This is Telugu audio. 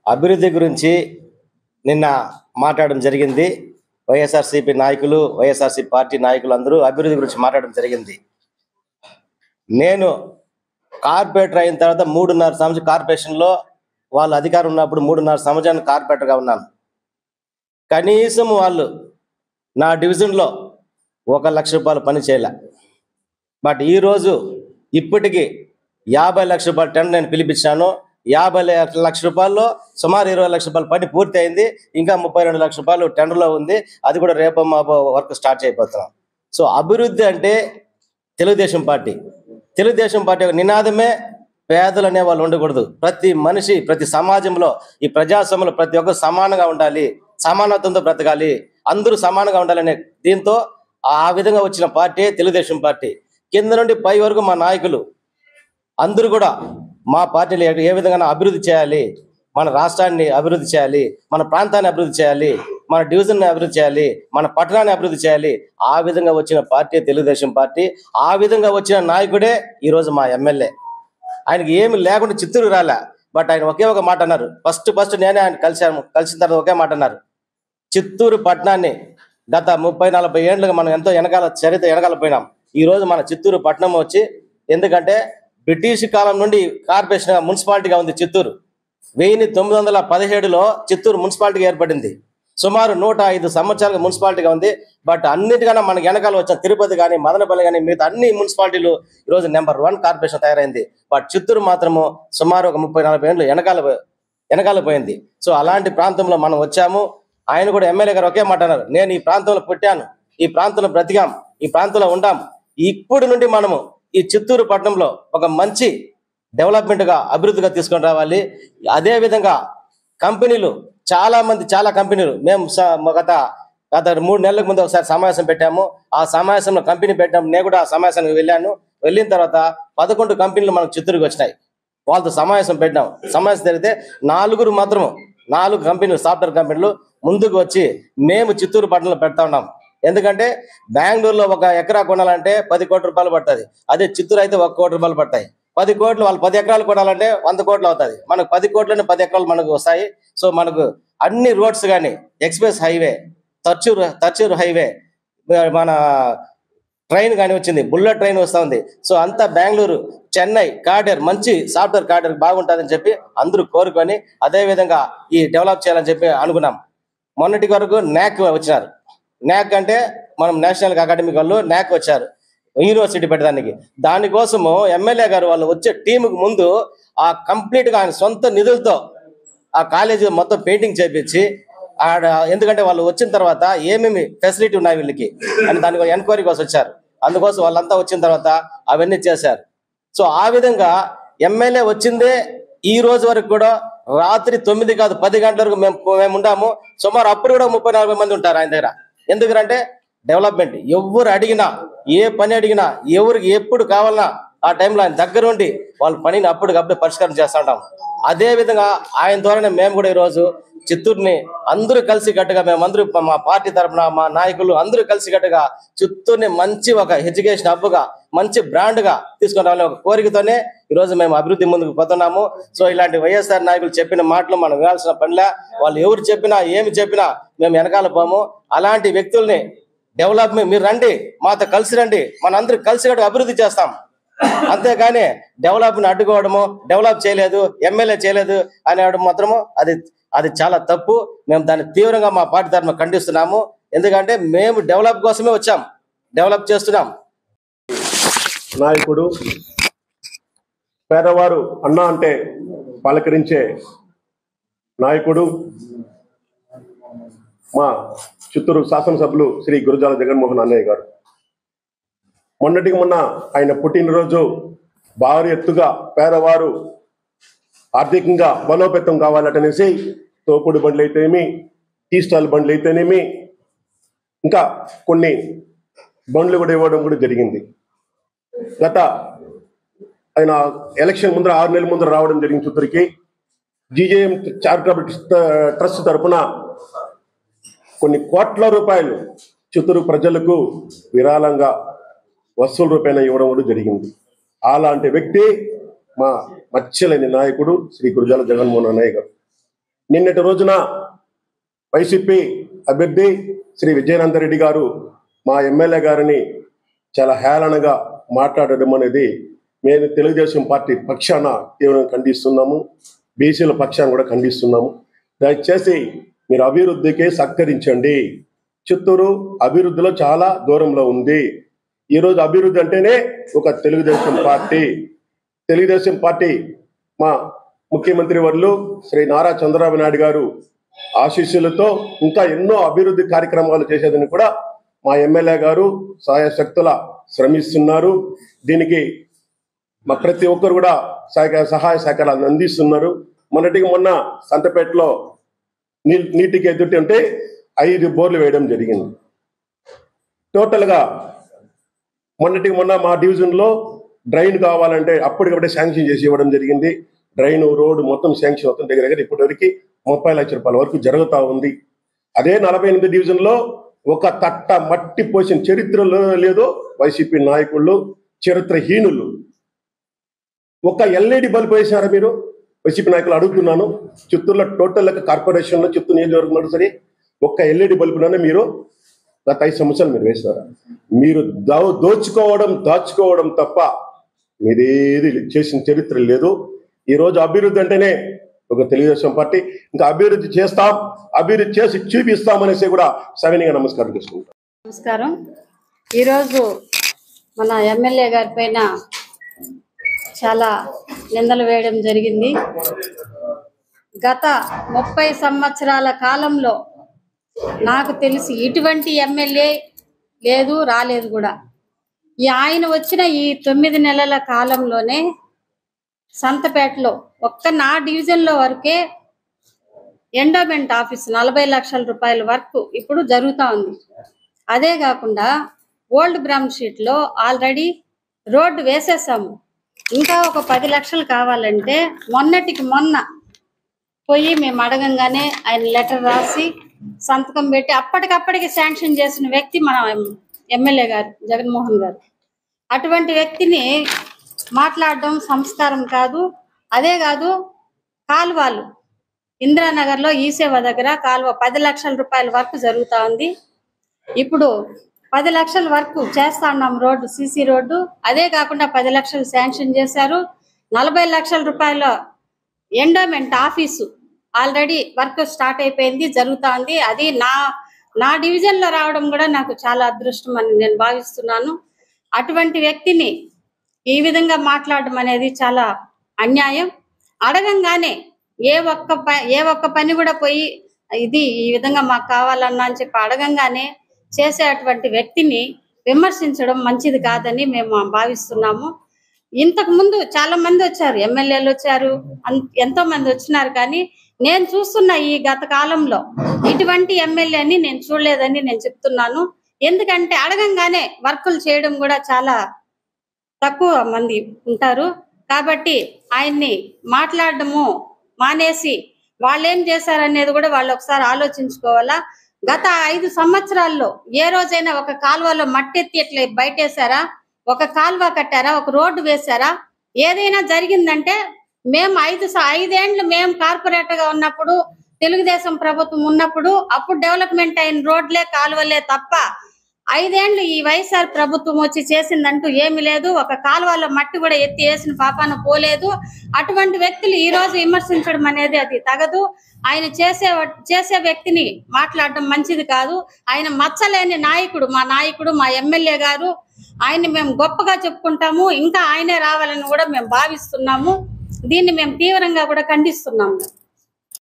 అభివృద్ధి గురించి నిన్న మాట్లాడడం జరిగింది. వైఎస్ఆర్సీపీ నాయకులు, వైఎస్ఆర్సీపీ పార్టీ నాయకులు అందరూ అభివృద్ధి గురించి మాట్లాడడం జరిగింది. నేను కార్పొరేటర్ అయిన తర్వాత 3.5 సంవత్సరం కార్పొరేషన్లో వాళ్ళు అధికారం ఉన్నప్పుడు 3.5 సంవత్సరానికి కార్పొరేటర్గా ఉన్నాను. కనీసం వాళ్ళు నా డివిజన్లో 1 లక్ష రూపాయలు పని చేయలే. బట్ ఈరోజు ఇప్పటికీ 50 లక్షల రూపాయల టెండర్ నేను పిలిపించాను. 50 లక్షల రూపాయల్లో సుమారు 20 లక్షల రూపాయలు పని పూర్తి అయింది. ఇంకా 32 లక్షల రూపాయలు టెండర్లో ఉంది. అది కూడా రేపు మాపో వర్క్ స్టార్ట్ చేయబోతున్నాం. సో అభివృద్ధి అంటే తెలుగుదేశం పార్టీ యొక్క నినాదమే పేదలు అనే వాళ్ళు ఉండకూడదు. ప్రతి మనిషి, ప్రతి సమాజంలో, ఈ ప్రజాస్వామ్యంలో ప్రతి ఒక్కరు సమానంగా ఉండాలి, సమానత్వంతో బ్రతకాలి, అందరూ సమానంగా ఉండాలనే దీంతో ఆ విధంగా వచ్చిన పార్టీ తెలుగుదేశం పార్టీ. కింద నుండి పై వరకు మా నాయకులు అందరూ కూడా మా పార్టీలు ఏ విధంగా అభివృద్ధి చేయాలి, మన రాష్ట్రాన్ని అభివృద్ధి చేయాలి, మన ప్రాంతాన్ని అభివృద్ధి చేయాలి, మన డివిజన్ని అభివృద్ధి చేయాలి, మన పట్టణాన్ని అభివృద్ధి చేయాలి, ఆ విధంగా వచ్చిన పార్టీ తెలుగుదేశం పార్టీ. ఆ విధంగా వచ్చిన నాయకుడే ఈరోజు మా ఎమ్మెల్యే. ఆయనకి ఏమి లేకుండా చిత్తూరు రాలే. బట్ ఆయన ఒకే ఒక మాట అన్నారు. ఫస్ట్ నేనే ఆయన కలిసిన తర్వాత ఒకే మాట అన్నారు. చిత్తూరు పట్టణాన్ని గత 30-40 ఏళ్ళుగా మనం ఎంతో చరిత్ర వెనకాల పోయినాం. ఈరోజు మన చిత్తూరు పట్టణం వచ్చి, ఎందుకంటే బ్రిటిష్ కాలం నుండి కార్పొరేషన్ మున్సిపాలిటీగా ఉంది చిత్తూరు. 1917లో చిత్తూరు మున్సిపాలిటీగా ఏర్పడింది. సుమారు 105 సంవత్సరాలుగా మున్సిపాలిటీగా ఉంది. బట్ అన్నిటికన్నా మనకి వెనకాల వచ్చిన తిరుపతి కానీ, మదనపల్లి కానీ, మిగతా అన్ని మున్సిపాలిటీలు ఈరోజు నెంబర్ 1 కార్పొరేషన్ తయారైంది. బట్ చిత్తూరు మాత్రము సుమారు ఒక 30-40 ఏళ్ళు వెనకాల పోయింది. సో అలాంటి ప్రాంతంలో మనం వచ్చాము. ఆయన కూడా ఎమ్మెల్యే గారు ఒకే మాట అన్నారు. నేను ఈ ప్రాంతంలో పుట్టాను, ఈ ప్రాంతంలో బ్రతికాం, ఈ ప్రాంతంలో ఉంటాం. ఇప్పటి నుండి మనము ఈ చిత్తూరు పట్టణంలో ఒక మంచి డెవలప్మెంట్గా, అభివృద్ధిగా తీసుకొని రావాలి. అదేవిధంగా కంపెనీలు చాలా కంపెనీలు మేము గత 3 నెలలకు ముందు ఒకసారి సమావేశం పెట్టాము. ఆ సమావేశంలో కంపెనీ పెట్టాము. నేను కూడా ఆ సమావేశానికి వెళ్ళిన తర్వాత 11 కంపెనీలు మనకు చిత్తూరుకి వచ్చినాయి. వాళ్ళతో సమావేశం పెట్టాం. సమావేశం జరిగితే 4 కంపెనీలు, సాఫ్ట్వేర్ కంపెనీలు ముందుకు వచ్చి మేము చిత్తూరు పట్టణంలో పెడతా ఉన్నాం. ఎందుకంటే బెంగళూరులో 1 ఎకరా కొనాలంటే 10 కోట్ల రూపాయలు పడుతుంది. అదే చిత్తూరు అయితే 1 కోటి రూపాయలు పడతాయి. 10 కోట్లు, వాళ్ళు 10 ఎకరాలు కొనాలంటే 100 కోట్లు అవుతుంది. మనకు 10 కోట్లని 10 ఎకరాలు మనకు వస్తాయి. సో మనకు అన్ని రోడ్స్ కానీ, ఎక్స్ప్రెస్ హైవే, తర్చూరు హైవే, మన ట్రైన్ కానీ వచ్చింది, బుల్లెట్ ట్రైన్ వస్తూ ఉంది. సో అంతా బెంగళూరు, చెన్నై కారిడార్, మంచి సాఫ్ట్వేర్ కారిడార్ బాగుంటుందని చెప్పి అందరూ కోరుకొని అదేవిధంగా ఈ డెవలప్ చేయాలని చెప్పి అనుకున్నాం. మొన్నటి వరకు NAC వచ్చినారు. NAC అంటే మనం నేషనల్ అకాడమిక్ వాళ్ళు NAC వచ్చారు యూనివర్సిటీ పెట్టడానికి. దానికోసము ఎమ్మెల్యే గారు వాళ్ళు వచ్చే టీముకు ముందు ఆ కంప్లీట్గా ఆయన సొంత నిధులతో ఆ కాలేజీ మొత్తం పెయింటింగ్ చేయించి ఎందుకంటే వాళ్ళు వచ్చిన తర్వాత ఏమేమి ఫెసిలిటీ ఉన్నాయి వీళ్ళకి అని దానికి ఎంక్వైరీ కోసం వచ్చారు. అందుకోసం వాళ్ళంతా వచ్చిన తర్వాత అవన్నీ చేశారు. సో ఆ విధంగా ఎమ్మెల్యే వచ్చిందే ఈ రోజు వరకు కూడా రాత్రి 9 కాదు 10 గంటల వరకు మేము ఉండాము. సుమారు అప్పుడు కూడా 30-40 మంది ఉంటారు ఆయన దగ్గర. ఎందుకంటే డెవలప్మెంట్ ఎవరు అడిగినా, ఏ పని అడిగినా, ఎవరికి ఎప్పుడు కావాలన్నా ఆ టైంలో ఆయన దగ్గర ఉండి వాళ్ళ పనిని అప్పటికప్పుడే పరిష్కారం చేస్తూ ఉంటాం. అదే విధంగా ఆయన ద్వారానే మేము కూడా ఈరోజు చిత్తూరుని అందరూ కలిసికట్టుగా, మేమందరూ మా పార్టీ తరఫున మా నాయకులు అందరూ కలిసికట్టుగా చిత్తూరుని మంచి ఒక ఎడ్యుకేషన్ హబ్గా, మంచి బ్రాండ్గా తీసుకొని రావాలని ఒక కోరికతోనే ఈరోజు మేము అభివృద్ధి ముందుకు పోతున్నాము. సో ఇలాంటి వైఎస్ఆర్ నాయకులు చెప్పిన మాటలు మనం వినాల్సిన పనిలే. వాళ్ళు ఎవరు చెప్పినా ఏమి చెప్పినా మేము వెనకాల పోము. అలాంటి వ్యక్తుల్ని డెవలప్మెంట్ మీరు రండి, మాతో కలిసి రండి, మనందరూ కలిసికట్టుగా అభివృద్ధి చేస్తాం. అంతేగాని డెవలప్ని అడ్డుకోవడము, డెవలప్ చేయలేదు, ఎమ్మెల్యే చేయలేదు అనేవాడు మాత్రము అది చాలా తప్పు. మేము దాన్ని తీవ్రంగా మా పార్టీ తరఫున ఖండిస్తున్నాము. ఎందుకంటే మేము డెవలప్ కోసమే వచ్చాం, డెవలప్ చేస్తున్నాం. నాయకుడు, పేదవారు అన్నా అంటే పలకరించే నాయకుడు, మా చిత్తూరు శాసనసభ్యులు శ్రీ గురజాల జగన్మోహన్ అన్నయ్య గారు. మొన్నటికి మొన్న ఆయన పుట్టినరోజు భారీ ఎత్తుగా పేదవారు ఆర్థికంగా బలోపేతం కావాలటనేసి తోపుడు బండ్లు అయితేనేమి, టీ స్టాల్ బండ్లు అయితేనేమి, ఇంకా కొన్ని బండ్లు కూడా ఇవ్వడం కూడా జరిగింది. గత ఆయన ఎలక్షన్ ముందర 6 నెలల ముందర రావడం జరిగింది చిత్తూరుకి. జీజేఎం చారిటబుల్ ట్రస్ట్ తరఫున కొన్ని కోట్ల రూపాయలు చిత్తూరు ప్రజలకు విరాళంగా వసూలు రూపాయన ఇవ్వడం కూడా జరిగింది. అలాంటి వ్యక్తి మా మచ్చలేని నాయకుడు శ్రీ గురజాల జగన్మోహన్ అన్నయ్య గారు. నిన్నటి రోజున వైసీపీ అభ్యర్థి శ్రీ విజయనందరెడ్డి గారు మా ఎమ్మెల్యే గారిని చాలా హేళనగా మాట్లాడడం అనేది మేము తెలుగుదేశం పార్టీ పక్షాన తీవ్రంగా ఖండిస్తున్నాము, బీసీల పక్షాన కూడా ఖండిస్తున్నాము. దయచేసి మీరు అభివృద్ధికి సహకరించండి. చిత్తూరు అభివృద్ధిలో చాలా దూరంలో ఉంది. ఈరోజు అభివృద్ధి అంటేనే ఒక తెలుగుదేశం పార్టీ మా ముఖ్యమంత్రి వర్యులు శ్రీ నారా చంద్రబాబు నాయుడు గారు ఆశీస్సులతో ఇంకా ఎన్నో అభివృద్ధి కార్యక్రమాలు చేసేదని కూడా మా ఎమ్మెల్యే గారు సహాయశక్తుల శ్రమిస్తున్నారు. దీనికి మా ప్రతి ఒక్కరు కూడా సహాయ సహకారాలను అందిస్తున్నారు. మొన్న సంతపేటలో నీటికి ఎదుటి ఉంటే 5 బోర్లు వేయడం జరిగింది. టోటల్గా మొన్న మా డివిజన్లో డ్రైన్ కావాలంటే అప్పటికప్పుడే శాంక్షన్ చేసి ఇవ్వడం జరిగింది. డ్రైన్ రోడ్డు మొత్తం శాంక్షన్ అవుతుంది. దగ్గర ఇప్పటివరకు 30 లక్షల రూపాయల వరకు జరుగుతూ ఉంది. అదే 48 డివిజన్లో ఒక తట్ట మట్టి పోసిన చరిత్రలో లేదో వైసీపీ నాయకులు చరిత్రహీనులు. ఒక ఎల్ఈడి బల్బ్ వేసారా మీరు? వైసీపీ నాయకులు అడుగుతున్నాను. చిత్తూరులో టోటల్ కార్పొరేషన్లో చిత్తూరు నియోజకవర్గంలో సరే ఒక్క ఎల్ఈడి బల్బులోనే మీరు గత 5 సంవత్సరాలు మీరు వేస్తారా? మీరు దాచుకోవడం తప్ప మీరేది చేసిన చరిత్ర లేదు. ఈరోజు అభివృద్ధి అంటేనే ఒక తెలుగుదేశం పార్టీ. ఇంకా అభివృద్ధి చేస్తాం, అభివృద్ధి చేసి చూపిస్తామనేసి కూడా సవినీయంగా నమస్కారం చేసుకుంటాం. నమస్కారం. ఈరోజు మన ఎమ్మెల్యే గారి పైన చాలా నిందలు వేయడం జరిగింది. గత 30 సంవత్సరాల కాలంలో నాకు తెలిసి ఇటువంటి ఎమ్మెల్యే లేదు, రాలేదు కూడా. ఆయన వచ్చిన ఈ 9 నెలల కాలంలోనే సంతపేటలో ఒక్క నా డివిజన్లో వరకే ఎండోమెంట్ ఆఫీస్ 40 లక్షల రూపాయల వరకు ఇప్పుడు జరుగుతూ ఉంది. అదే కాకుండా ఓల్డ్ బ్రౌన్ షీట్లో ఆల్రెడీ రోడ్డు వేసేసాము. ఇంకా ఒక 10 లక్షలు కావాలంటే మొన్నటికి మొన్న పోయి మేము అడగంగానే ఆయన లెటర్ రాసి సంతకం పెట్టి అప్పటికప్పటికి శాంక్షన్ చేసిన వ్యక్తి మన ఎమ్మెల్యే గారు జగన్మోహన్ గారు. అటువంటి వ్యక్తిని మాట్లాడడం సంస్కారం కాదు. అదే కాదు, కాలువలు ఇందిరానగర్లో ఈసేవ దగ్గర కాలువ 10 లక్షల రూపాయల వరకు జరుగుతూ ఉంది. ఇప్పుడు 10 లక్షల వరకు చేస్తా ఉన్నాం రోడ్డు, సీసీ రోడ్డు. అదే కాకుండా 10 లక్షలు శాంక్షన్ చేశారు. 40 లక్షల రూపాయల endowment office already work start అయిపోయింది, జరుగుతూ ఉంది. అది నా డివిజన్లో రావడం కూడా నాకు చాలా అదృష్టం అని నేను భావిస్తున్నాను. అటువంటి వ్యక్తిని ఈ విధంగా మాట్లాడడం అనేది చాలా అన్యాయం. అడగంగానే ఏ ఒక్క పని కూడా పోయి ఇది ఈ విధంగా మాకు కావాలన్నా అని చెప్పి అడగంగానే చేసేటువంటి వ్యక్తిని విమర్శించడం మంచిది కాదని మేము భావిస్తున్నాము. ఇంతకు ముందు చాలా మంది వచ్చారు, ఎమ్మెల్యేలు వచ్చారు, ఎంతో మంది వచ్చినారు. కానీ నేను చూస్తున్న ఈ గత కాలంలో ఇటువంటి ఎమ్మెల్యేని నేను చూడలేదని నేను చెప్తున్నాను. ఎందుకంటే అడగంగానే వర్కులు చేయడం కూడా చాలా తక్కువ మంది ఉంటారు. కాబట్టి ఆయన్ని మాట్లాడడము మానేసి వాళ్ళు ఏం చేశారనేది కూడా వాళ్ళు ఒకసారి ఆలోచించుకోవాలా. గత 5 సంవత్సరాల్లో ఏ రోజైనా ఒక కాలువలో మట్టెత్తి ఎట్లా బయటేశారా? ఒక కాలువ కట్టారా? ఒక రోడ్డు వేశారా? ఏదైనా జరిగిందంటే మేము 5 ఏళ్ళు మేము కార్పొరేటర్ గా ఉన్నప్పుడు, తెలుగుదేశం ప్రభుత్వం ఉన్నప్పుడు అప్పుడు డెవలప్మెంట్ అయిన రోడ్లే కాలువలే తప్ప 5 ఏళ్ళు ఈ వైఎస్ఆర్ ప్రభుత్వం వచ్చి చేసిందంటూ ఏమి లేదు. ఒక కాలువలో మట్టి కూడా ఎత్తి వేసిన పాపాన పోలేదు. అటువంటి వ్యక్తులు ఈ రోజు విమర్శించడం అనేది అది తగదు. ఆయన చేసే వ్యక్తిని మాట్లాడడం మంచిది కాదు. ఆయన మచ్చలేని నాయకుడు, మా ఎమ్మెల్యే గారు. ఆయన్ని మేము గొప్పగా చెప్పుకుంటాము. ఇంకా ఆయనే రావాలని కూడా మేము భావిస్తున్నాము. దీన్ని మేము తీవ్రంగా కూడా ఖండిస్తున్నాము.